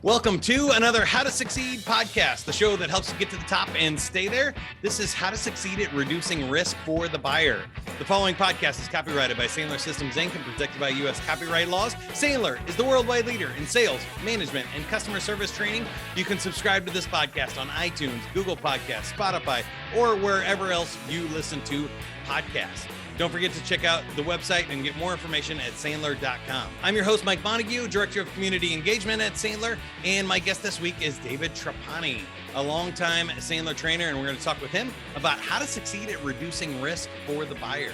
Welcome to another How to Succeed podcast, the show that helps you get to the top and stay there. This is How to Succeed at Reducing Risk for the Buyer. The following podcast is copyrighted by Sandler Systems Inc. and protected by U.S. copyright laws. Sandler is the worldwide leader in sales, management, and customer service training. You can subscribe to this podcast on iTunes, Google Podcasts, Spotify, or wherever else you listen to podcasts. Don't forget to check out the website and get more information at Sandler.com. I'm your host, Mike Montague, Director of Community Engagement at Sandler, and my guest this week is David Trapani, a longtime Sandler trainer, and we're going to talk with him about how to succeed at reducing risk for the buyer.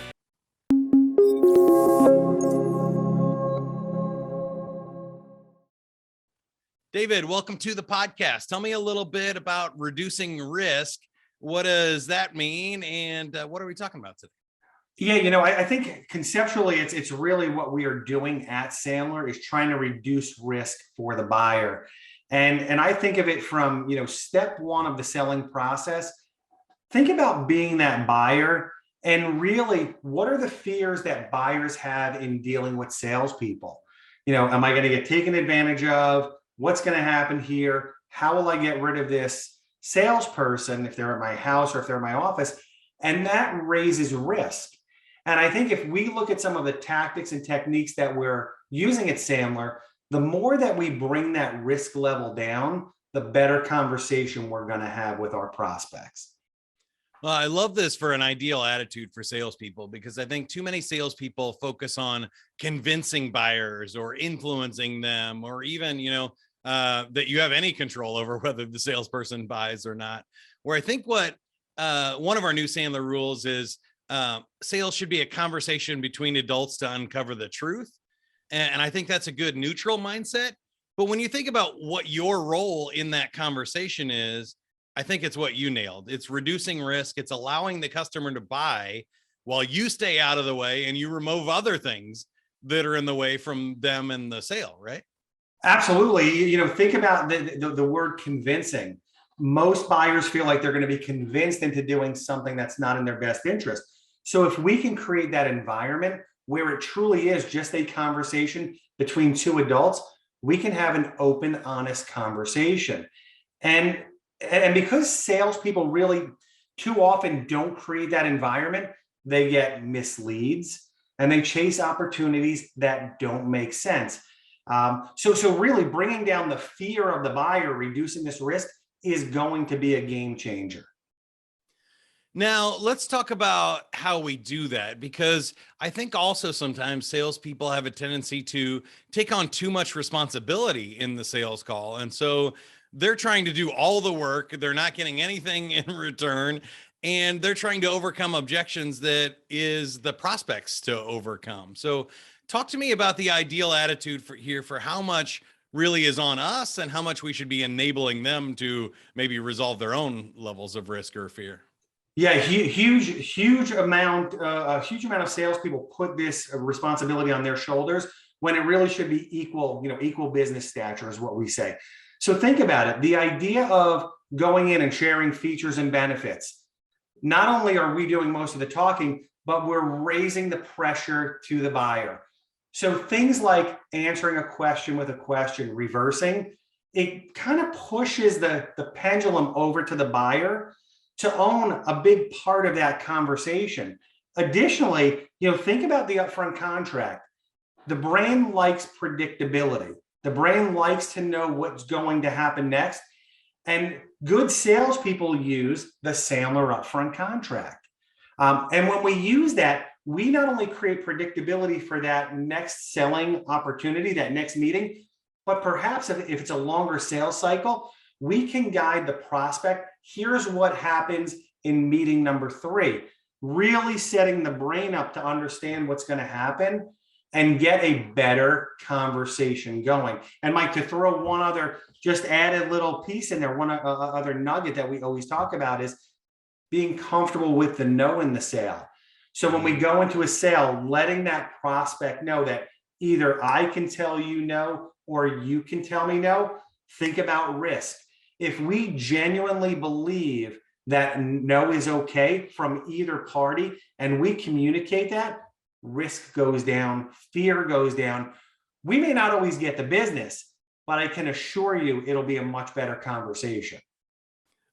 David, welcome to the podcast. Tell me a little bit about reducing risk. What does that mean, and what are we talking about today? Yeah, I think conceptually, it's really what we are doing at Sandler is trying to reduce risk for the buyer. And I think of it from, step one of the selling process. Think about being that buyer and really, what are the fears that buyers have in dealing with salespeople? Am I going to get taken advantage of? What's going to happen here? How will I get rid of this salesperson if they're at my house or if they're in my office? And that raises risk. And I think if we look at some of the tactics and techniques that we're using at Sandler, the more that we bring that risk level down, the better conversation we're going to have with our prospects. Well, I love this for an ideal attitude for salespeople, because I think too many salespeople focus on convincing buyers or influencing them, or even, that you have any control over whether the salesperson buys or not. Where I think what one of our new Sandler rules is, sales should be a conversation between adults to uncover the truth. And I think that's a good neutral mindset. But when you think about what your role in that conversation is, I think it's what you nailed. It's reducing risk. It's allowing the customer to buy while you stay out of the way and you remove other things that are in the way from them and the sale, right? Absolutely. Think about the word convincing. Most buyers feel like they're going to be convinced into doing something that's not in their best interest. So if we can create that environment where it truly is just a conversation between two adults, we can have an open, honest conversation. And because salespeople really too often don't create that environment, they get misleads and they chase opportunities that don't make sense. So really bringing down the fear of the buyer, reducing this risk is going to be a game changer. Now, let's talk about how we do that, because I think also sometimes salespeople have a tendency to take on too much responsibility in the sales call. And so they're trying to do all the work. They're not getting anything in return. And they're trying to overcome objections that is the prospects to overcome. So talk to me about the ideal attitude for how much really is on us and how much we should be enabling them to maybe resolve their own levels of risk or fear. Yeah, huge amount of salespeople put this responsibility on their shoulders when it really should be equal business stature is what we say. So think about it. The idea of going in and sharing features and benefits, not only are we doing most of the talking, but we're raising the pressure to the buyer. So things like answering a question with a question, reversing, it kind of pushes the pendulum over to the buyer to own a big part of that conversation. Additionally, think about the upfront contract. The brain likes predictability. The brain likes to know what's going to happen next. And good salespeople use the Sandler upfront contract. And when we use that, we not only create predictability for that next selling opportunity, that next meeting, but perhaps if it's a longer sales cycle, we can guide the prospect. Here's what happens in meeting number 3, really setting the brain up to understand what's going to happen and get a better conversation going. And Mike, to throw one other, just add a little piece in there, one other nugget that we always talk about is being comfortable with the no in the sale. So when we go into a sale, letting that prospect know that either I can tell you no or you can tell me no. Think about risk. If we genuinely believe that no is okay from either party and we communicate that, risk goes down, fear goes down. We may not always get the business, but I can assure you it'll be a much better conversation.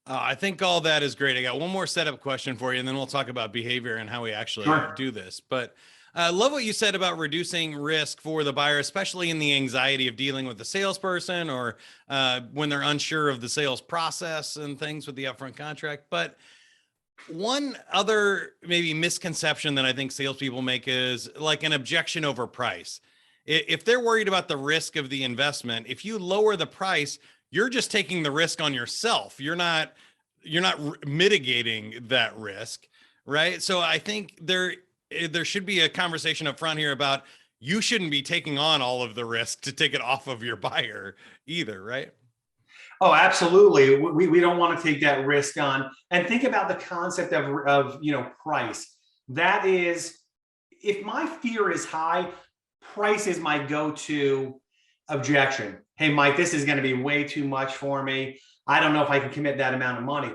I think all that is great. I got one more setup question for you, and then we'll talk about behavior and how we actually Sure. do this. But I love what you said about reducing risk for the buyer, especially in the anxiety of dealing with the salesperson or when they're unsure of the sales process and things with the upfront contract. But one other maybe misconception that I think salespeople make is like an objection over price. If they're worried about the risk of the investment, if you lower the price, you're just taking the risk on yourself. You're not mitigating that risk, right? So I think there should be a conversation up front here about you shouldn't be taking on all of the risk to take it off of your buyer either, right? Oh, absolutely. We don't want to take that risk on. And think about the concept of price. That is, if my fear is high, price is my go-to objection. Hey, Mike, this is going to be way too much for me. I don't know if I can commit that amount of money.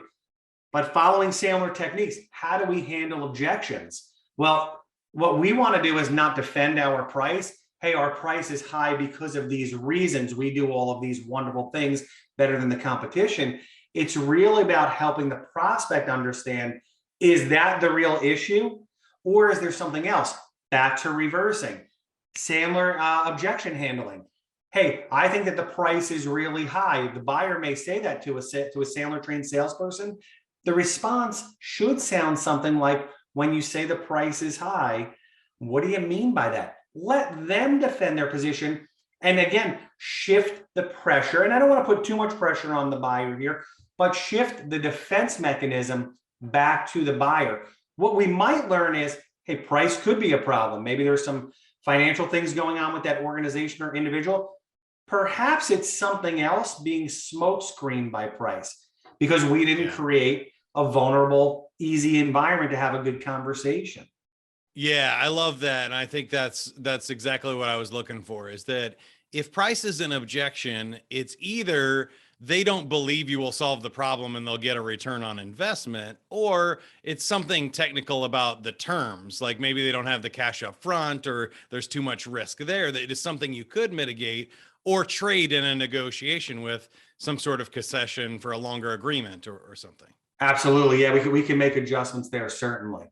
But following Sandler techniques, how do we handle objections? Well, what we want to do is not defend our price. Hey, our price is high because of these reasons. We do all of these wonderful things better than the competition. It's really about helping the prospect understand, is that the real issue? Or is there something else? Back to reversing. Sandler objection handling. Hey, I think that the price is really high. The buyer may say that to a Sandler trained salesperson. The response should sound something like, when you say the price is high, what do you mean by that? Let them defend their position. And again, shift the pressure. And I don't want to put too much pressure on the buyer here, but shift the defense mechanism back to the buyer. What we might learn is, hey, price could be a problem. Maybe there's some financial things going on with that organization or individual. Perhaps it's something else being smokescreened by price because we didn't create a vulnerable, easy environment to have a good conversation. Yeah, I love that. And I think that's exactly what I was looking for, is that if price is an objection, it's either they don't believe you will solve the problem and they'll get a return on investment, or it's something technical about the terms. Like maybe they don't have the cash up front, or there's too much risk there. That is something you could mitigate or trade in a negotiation with some sort of concession for a longer agreement or something. Absolutely. Yeah, we can make adjustments there, certainly.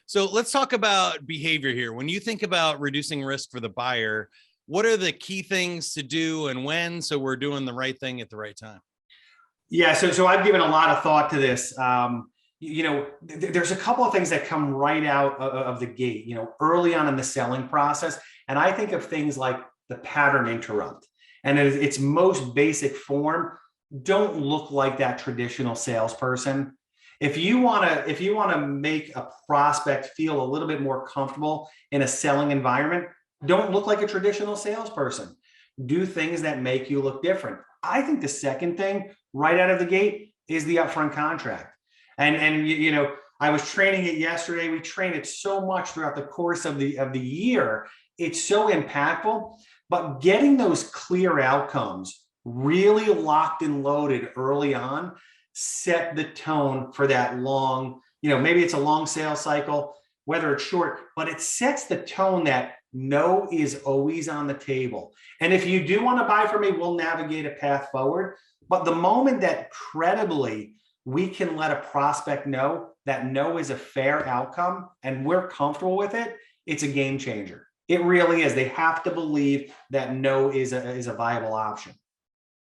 So let's talk about behavior here. When you think about reducing risk for the buyer, what are the key things to do and when, so we're doing the right thing at the right time? Yeah, so I've given a lot of thought to this. There's a couple of things that come right out of the gate, early on in the selling process. And I think of things like the pattern interrupt. And in its most basic form, don't look like that traditional salesperson. If you want to make a prospect feel a little bit more comfortable in a selling environment, don't look like a traditional salesperson. Do things that make you look different. I think the second thing right out of the gate is the upfront contract. And I was training it yesterday. We train it so much throughout the course of the year. It's so impactful, but getting those clear outcomes really locked and loaded early on set the tone for that long, maybe it's a long sales cycle, whether it's short, but it sets the tone that no is always on the table. And if you do want to buy from me, we'll navigate a path forward. But the moment that credibly we can let a prospect know that no is a fair outcome and we're comfortable with it, it's a game changer. It really is. They have to believe that no is a viable option.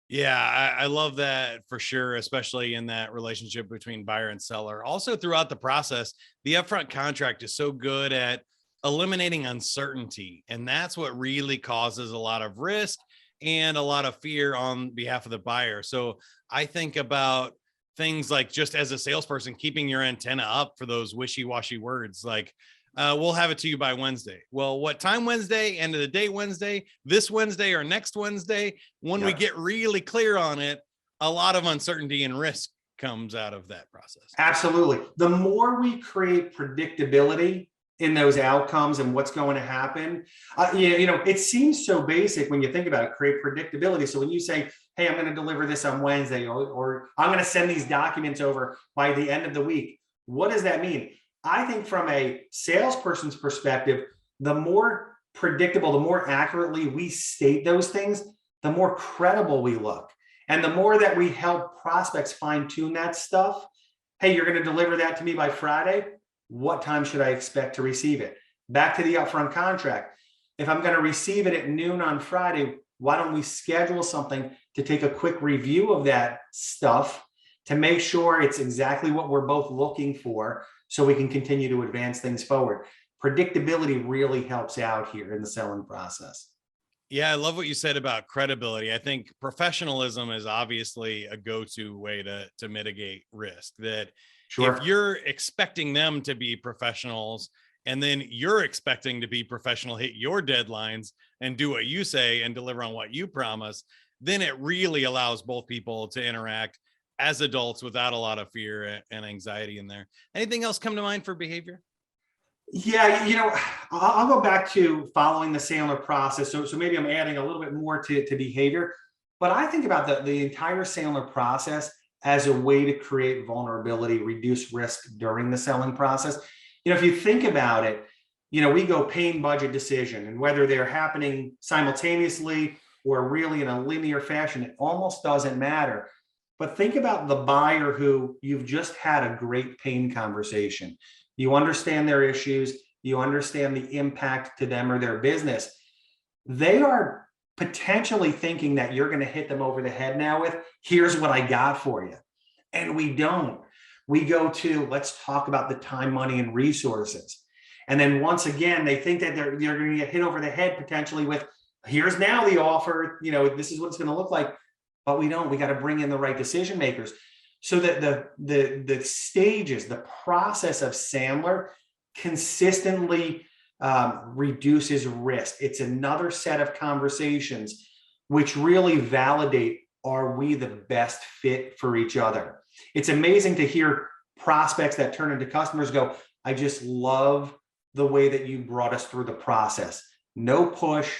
Yeah, I love that for sure, especially in that relationship between buyer and seller. Also, throughout the process, the upfront contract is so good at eliminating uncertainty. And that's what really causes a lot of risk and a lot of fear on behalf of the buyer. So I think about things like, just as a salesperson, keeping your antenna up for those wishy-washy words like, we'll have it to you by Wednesday. Well, what time Wednesday, end of the day Wednesday, this Wednesday or next Wednesday? When we get really clear on it, a lot of uncertainty and risk comes out of that process. Absolutely. The more we create predictability in those outcomes and what's going to happen, it seems so basic when you think about it, create predictability. So when you say, hey, I'm going to deliver this on Wednesday, or I'm going to send these documents over by the end of the week, what does that mean? I think from a salesperson's perspective, the more predictable, the more accurately we state those things, the more credible we look. And the more that we help prospects fine tune that stuff, hey, you're going to deliver that to me by Friday. What time should I expect to receive it? Back to the upfront contract. If I'm going to receive it at noon on Friday, why don't we schedule something to take a quick review of that stuff to make sure it's exactly what we're both looking for so we can continue to advance things forward. Predictability really helps out here in the selling process. Yeah, I love what you said about credibility. I think professionalism is obviously a go-to way to mitigate risk. That Sure. if you're expecting them to be professionals and then you're expecting to be professional, hit your deadlines and do what you say and deliver on what you promise, then it really allows both people to interact as adults without a lot of fear and anxiety in there. Anything else come to mind for behavior? Yeah, I'll go back to following the Sandler process. So maybe I'm adding a little bit more to behavior, but I think about the entire Sandler process as a way to create vulnerability, reduce risk during the selling process. If you think about it, we go pain, budget, decision, and whether they're happening simultaneously or really in a linear fashion, it almost doesn't matter. But think about the buyer who you've just had a great pain conversation. You understand their issues. You understand the impact to them or their business. They are potentially thinking that you're going to hit them over the head now with, here's what I got for you. And we don't. We go to, let's talk about the time, money, and resources. And then once again, they think that they're going to get hit over the head potentially with, here's now the offer, this is what it's going to look like. But we don't. We got to bring in the right decision makers. So that the stages, the process of Sandler consistently reduces risk. It's another set of conversations which really validate, are we the best fit for each other? It's amazing to hear prospects that turn into customers go, I just love the way that you brought us through the process. No push.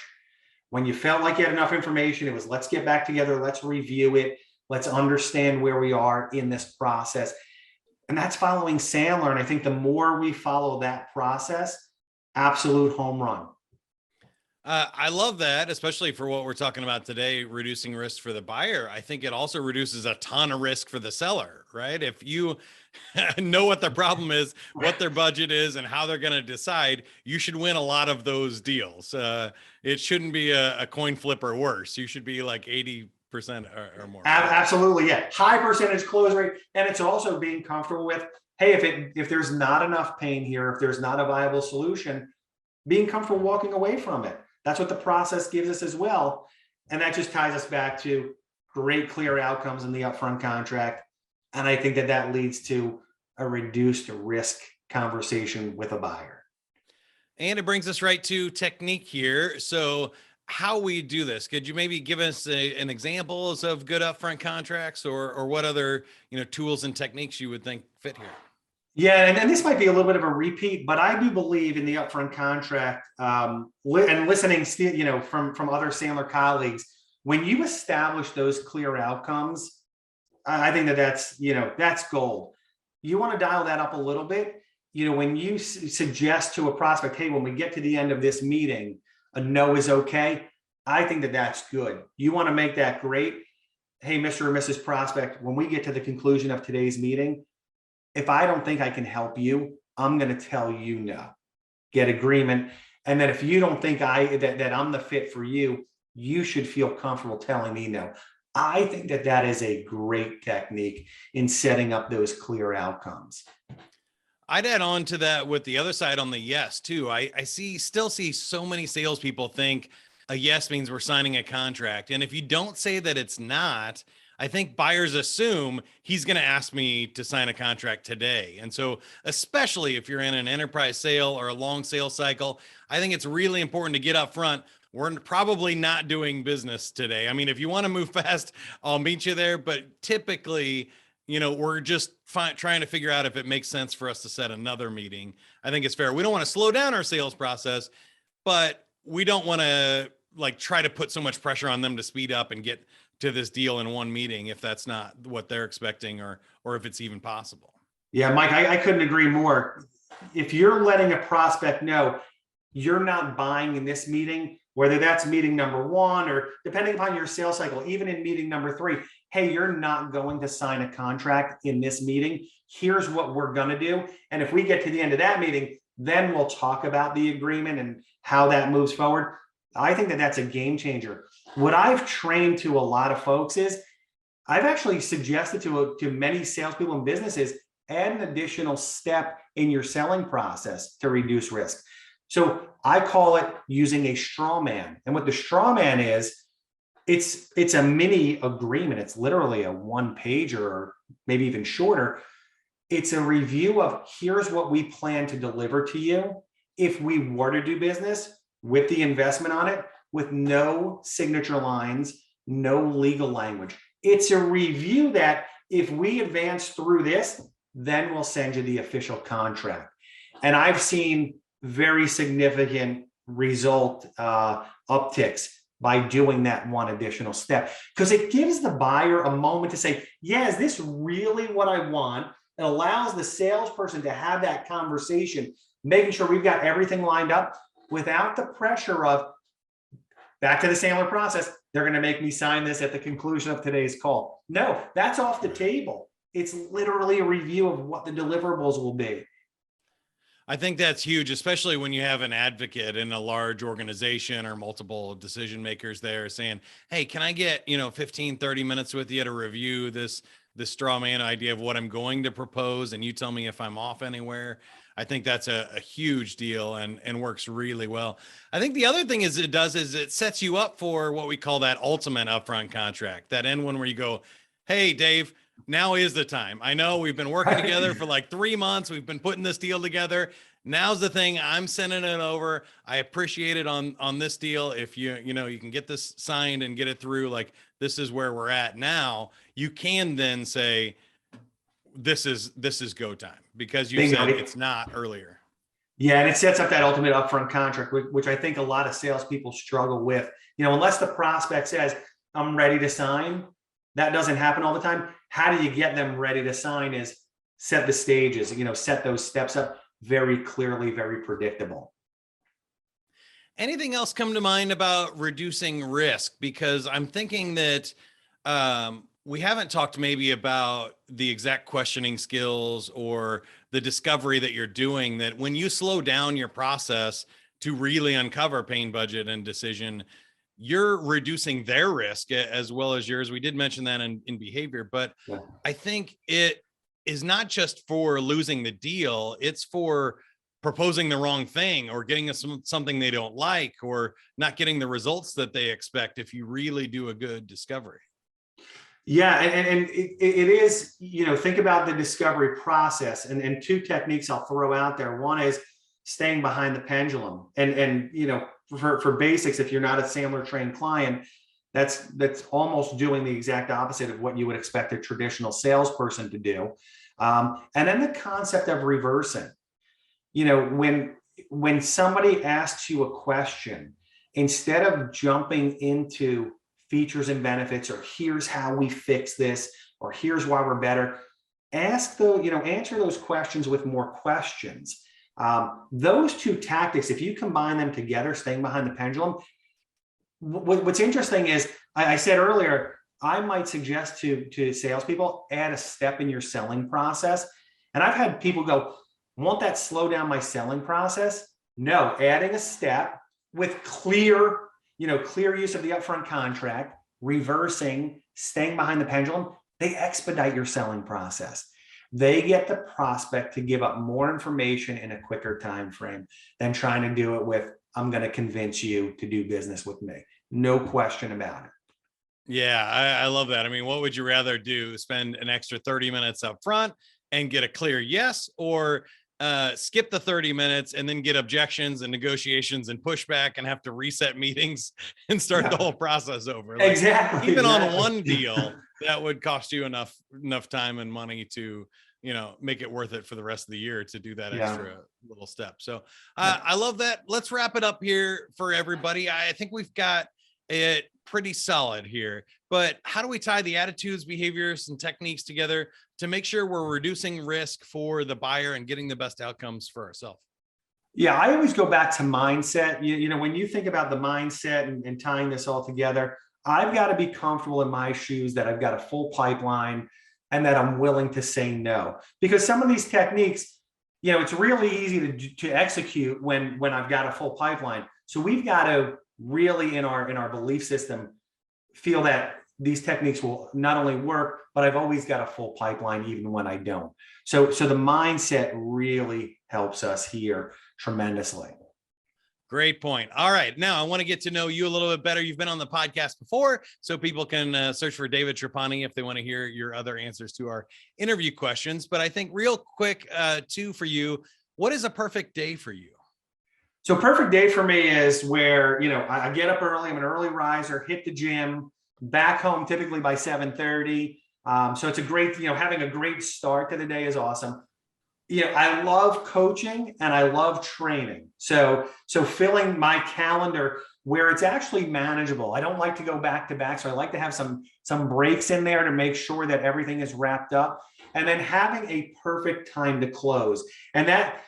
When you felt like you had enough information, it was, let's get back together. Let's review it. Let's understand where we are in this process. And that's following Sandler. And I think the more we follow that process, absolute home run. I love that, especially for what we're talking about today, reducing risk for the buyer. I think it also reduces a ton of risk for the seller, right? If you know what their problem is, what their budget is, and how they're going to decide, you should win a lot of those deals. It shouldn't be a coin flip or worse. You should be like 80% or more. Absolutely, yeah. High percentage close rate. And it's also being comfortable with, hey, if there's not enough pain here, if there's not a viable solution, being comfortable walking away from it. That's what the process gives us as well. And that just ties us back to great, clear outcomes in the upfront contract. And I think that leads to a reduced risk conversation with a buyer. And it brings us right to technique here. So how we do this, could you maybe give us an examples of good upfront contracts or what other tools and techniques you would think fit here? Yeah, and this might be a little bit of a repeat, but I do believe in the upfront contract and listening, from other Sandler colleagues, when you establish those clear outcomes, I think that's gold. You want to dial that up a little bit. When you suggest to a prospect, hey, when we get to the end of this meeting, a no is okay. I think that's good. You want to make that great. Hey, Mr. or Mrs. Prospect, when we get to the conclusion of today's meeting, if I don't think I can help you, I'm going to tell you no. Get agreement. And then if you don't think that I'm the fit for you, you should feel comfortable telling me no. I think that is a great technique in setting up those clear outcomes. I'd add on to that with the other side on the yes too. I still see so many salespeople think a yes means we're signing a contract. And if you don't say that it's not, I think buyers assume he's going to ask me to sign a contract today. And so, especially if you're in an enterprise sale or a long sales cycle, I think it's really important to get up front. We're probably not doing business today. I mean, if you want to move fast, I'll meet you there. But typically, we're just trying to figure out if it makes sense for us to set another meeting. I think it's fair. We don't want to slow down our sales process, but we don't want to try to put so much pressure on them to speed up and get to this deal in one meeting if that's not what they're expecting or if it's even possible. Yeah, Mike, I couldn't agree more. If you're letting a prospect know you're not buying in this meeting, whether that's meeting number 1 or depending upon your sales cycle, even in meeting number 3, hey, you're not going to sign a contract in this meeting. Here's what we're going to do. And if we get to the end of that meeting, then we'll talk about the agreement and how that moves forward. I think that that's a game changer. What I've trained to a lot of folks is I've actually suggested to many salespeople and businesses, add an additional step in your selling process to reduce risk. So I call it using a straw man. And what the straw man is, it's a mini agreement. It's literally a 1-pager or maybe even shorter. It's a review of here's what we plan to deliver to you if we were to do business with the investment on it, with no signature lines, no legal language. It's a review that if we advance through this, then we'll send you the official contract. And I've seen very significant result upticks by doing that one additional step, because it gives the buyer a moment to say, yeah, is this really what I want? It allows the salesperson to have that conversation, making sure we've got everything lined up without the pressure of, back to the Sandler process, they're going to make me sign this at the conclusion of today's call. No, that's off the table. It's literally a review of what the deliverables will be. I think that's huge, especially when you have an advocate in a large organization or multiple decision makers there saying, hey, can I get, 15, 30 minutes with you to review this straw man idea of what I'm going to propose, and you tell me if I'm off anywhere. I think that's a huge deal and works really well. I think the other thing is it sets you up for what we call that ultimate upfront contract, that end one where you go, hey, Dave, now is the time. I know we've been working together for like 3 months. We've been putting this deal together. Now's the thing. I'm sending it over. I appreciate it on this deal. If you can get this signed and get it through, like this is where we're at now. You can then say, this is go time, because you said it's not earlier. Yeah, and it sets up that ultimate upfront contract, which I think a lot of salespeople struggle with. Unless the prospect says, I'm ready to sign, that doesn't happen all the time. How do you get them ready to sign is set the stages, set those steps up very clearly, very predictable. Anything else come to mind about reducing risk? Because I'm thinking that we haven't talked maybe about the exact questioning skills or the discovery that you're doing, that when you slow down your process to really uncover pain, budget, and decision, you're reducing their risk as well as yours. We did mention that in behavior, but yeah. I think it is not just for losing the deal, it's for proposing the wrong thing or getting something they don't like or not getting the results that they expect if you really do a good discovery. Yeah, and it is, think about the discovery process, and 2 techniques I'll throw out there. One is staying behind the pendulum, and for basics, if you're not a Sandler trained client, that's almost doing the exact opposite of what you would expect a traditional salesperson to do. And then the concept of reversing. When somebody asks you a question, instead of jumping into features and benefits, or here's how we fix this, or here's why we're better, answer those questions with more questions. Those 2 tactics, if you combine them together, staying behind the pendulum, what's interesting is, I said earlier, I might suggest to salespeople, add a step in your selling process. And I've had people go, won't that slow down my selling process? No, adding a step with clear use of the upfront contract, reversing, staying behind the pendulum, they expedite your selling process. They get the prospect to give up more information in a quicker time frame than trying to do it with, I'm going to convince you to do business with me. No question about it. Yeah, I love that. I mean, what would you rather do? Spend an extra 30 minutes up front and get a clear yes, or skip the 30 minutes and then get objections and negotiations and pushback and have to reset meetings and start the whole process over? Like, exactly. Even on one deal, that would cost you enough time and money to, make it worth it for the rest of the year to do that extra little step. So I love that. Let's wrap it up here for everybody. I think we've got it pretty solid here, but how do we tie the attitudes, behaviors, and techniques together to make sure we're reducing risk for the buyer and getting the best outcomes for ourselves? Yeah, I always go back to mindset. When you think about the mindset and tying this all together, I've got to be comfortable in my shoes that I've got a full pipeline and that I'm willing to say no. Because some of these techniques, it's really easy to execute when I've got a full pipeline. So we've got to really in our belief system feel that these techniques will not only work, but I've always got a full pipeline even when I don't. So the mindset really helps us here tremendously. Great point. All right. Now I want to get to know you a little bit better. You've been on the podcast before, so people can search for David Trapani if they want to hear your other answers to our interview questions. But I think real quick, too, for you, what is a perfect day for you? So perfect day for me is where, I get up early. I'm an early riser, hit the gym, back home typically by 7:30. So it's a great, having a great start to the day is awesome. I love coaching and I love training. So filling my calendar where it's actually manageable. I don't like to go back to back. So I like to have some breaks in there to make sure that everything is wrapped up, and then having a perfect time to close. And that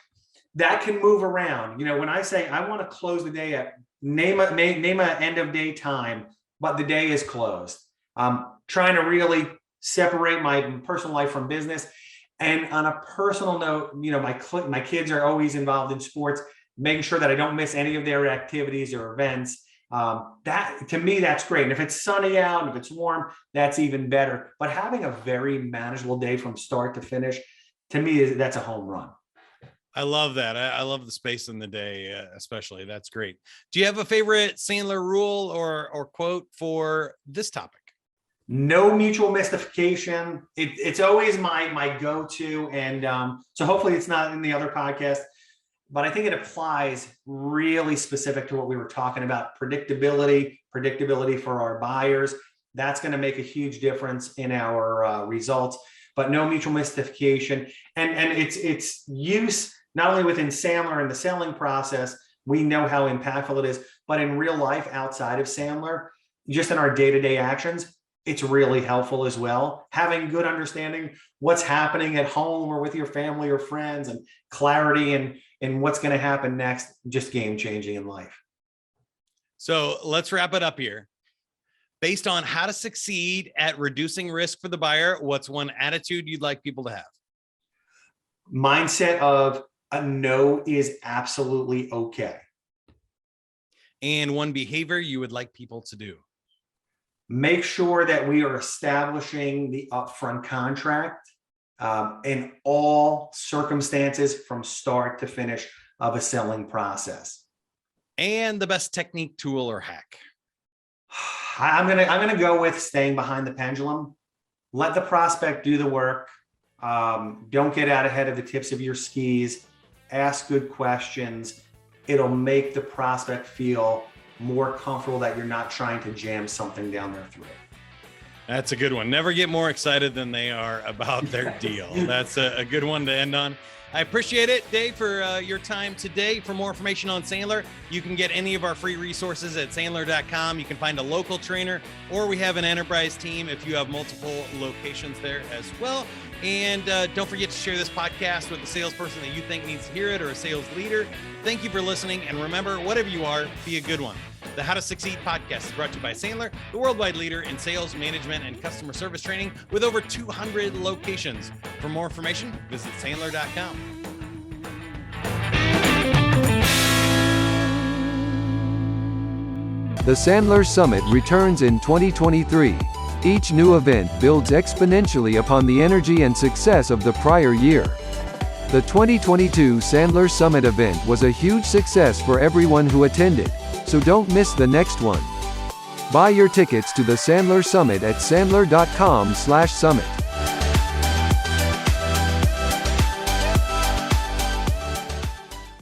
can move around. When I say I want to close the day at name a end of day time, but the day is closed. Trying to really separate my personal life from business. And on a personal note, my kids are always involved in sports, making sure that I don't miss any of their activities or events. That to me, that's great. And if it's sunny out, and if it's warm, that's even better. But having a very manageable day from start to finish, to me, that's a home run. I love that. I love the space in the day, especially. That's great. Do you have a favorite Sandler rule or quote for this topic? No mutual mystification. It's always my go-to. And so hopefully it's not in the other podcast, but I think it applies really specific to what we were talking about. Predictability for our buyers. That's going to make a huge difference in our results, but no mutual mystification. And it's use not only within Sandler and the selling process, we know how impactful it is, but in real life outside of Sandler, just in our day-to-day actions, it's really helpful as well. Having good understanding what's happening at home or with your family or friends, and clarity and what's going to happen next, just game changing in life. So let's wrap it up here. Based on how to succeed at reducing risk for the buyer, what's one attitude you'd like people to have? Mindset of a no is absolutely okay. And one behavior you would like people to do? Make sure that we are establishing the upfront contract in all circumstances from start to finish of a selling process. And the best technique, tool, or hack? I'm gonna go with staying behind the pendulum. Let the prospect do the work. Don't get out ahead of the tips of your skis. Ask good questions. It'll make the prospect feel more comfortable that you're not trying to jam something down their throat. That's a good one. Never get more excited than they are about their deal. That's a good one to end on. I appreciate it, Dave, for your time today. For more information on Sandler, you can get any of our free resources at sandler.com. You can find a local trainer, or we have an enterprise team if you have multiple locations there as well. And don't forget to share this podcast with a salesperson that you think needs to hear it, or a sales leader. Thank you for listening. And remember, whatever you are, be a good one. The How to Succeed podcast is brought to you by Sandler, the worldwide leader in sales, management, and customer service training with over 200 locations. For more information, visit sandler.com. The Sandler Summit returns in 2023. Each new event builds exponentially upon the energy and success of the prior year. The 2022 Sandler Summit event was a huge success for everyone who attended, so don't miss the next one. Buy your tickets to the Sandler Summit at sandler.com/summit.